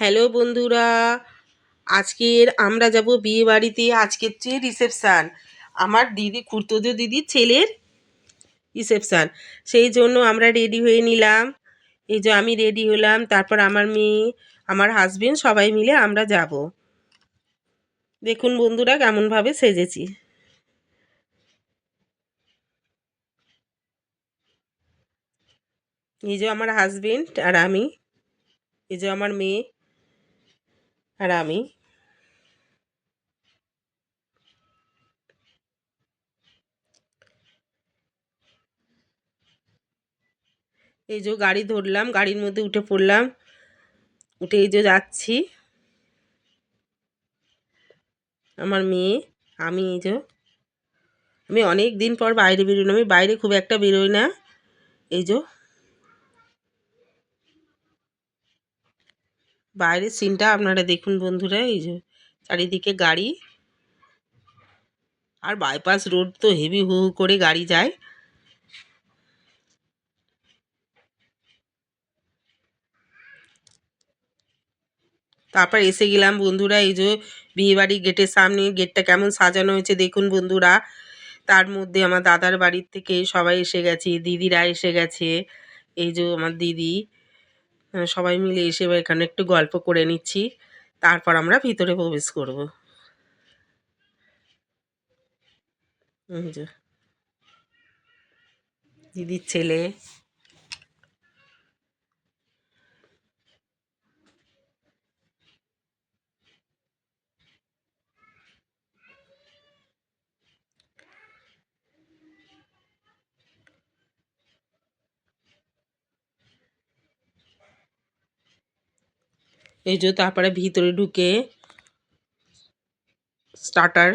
Hello বন্ধুরা, আজকের আমরা যাব বিয়ে বাড়িতে। আজকের যে রিসেপশান, আমার দিদি খুড়তুতো দিদির ছেলের রিসেপশান। সেই জন্য আমরা রেডি হয়ে নিলাম। এই যে আমি রেডি হলাম, তারপর আমার মেয়ে, আমার হাজবেন্ড সবাই মিলে আমরা যাব। দেখুন বন্ধুরা কেমনভাবে সেজেছি। এই যে আমার হাজবেন্ড আর আমি, এই যে আমার মেয়ে আর আমি। এই যে গাড়ি ধরলাম, গাড়ির মধ্যে উঠে পড়লাম, উঠে এই যে যাচ্ছি। আমার মেয়ে, আমি, এই যে আমি অনেক দিন পর বাইরে বেরোলাম। আমি বাইরে খুব একটা বেরোই না। এই যে বাইরের সিনটা আপনারা দেখুন বন্ধুরা। এই যে চারিদিকে গাড়ি, আর বাইপাস রোড তো হেভি হু হু করে গাড়ি যায়। তারপর এসে গেলাম বন্ধুরা, এই যে বিয়েবাড়ি গেটের সামনে। গেটটা কেমন সাজানো হয়েছে দেখুন বন্ধুরা। তার মধ্যে আমার দাদার বাড়ির থেকে সবাই এসে গেছে, দিদিরা এসে গেছে। এই যে আমার দিদি, সবাই মিলে এসে এখানে একটু গল্প করে নিচ্ছি। তারপর আমরা ভিতরে প্রবেশ করব। এই যে দিদির ছেলে। এই যে তারপরে ভিতরে ঢুকে স্টার্টার,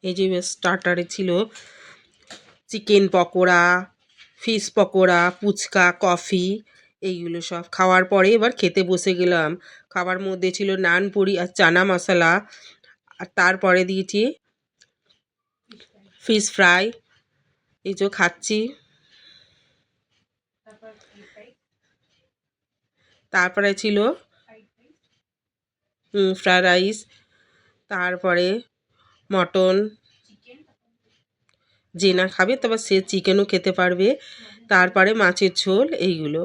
এই যে স্টার্টারে ছিল chicken pakora, fish pakora, fuchka, coffee, এইগুলো সব খাওয়ার পরে এবার খেতে বসে গেলাম। খাবার মধ্যে ছিল নান পুরি আর চানা মশলা, আর তারপরে দিয়েছি ফিশ ফ্রাই। এই যে খাচ্ছি। তারপরে ছিল ফ্রাইড রাইস, তারপরে মটন। যে না খাবে তবে সে চিকেনও খেতে পারবে। তারপরে মাছের ঝোল, এইগুলো।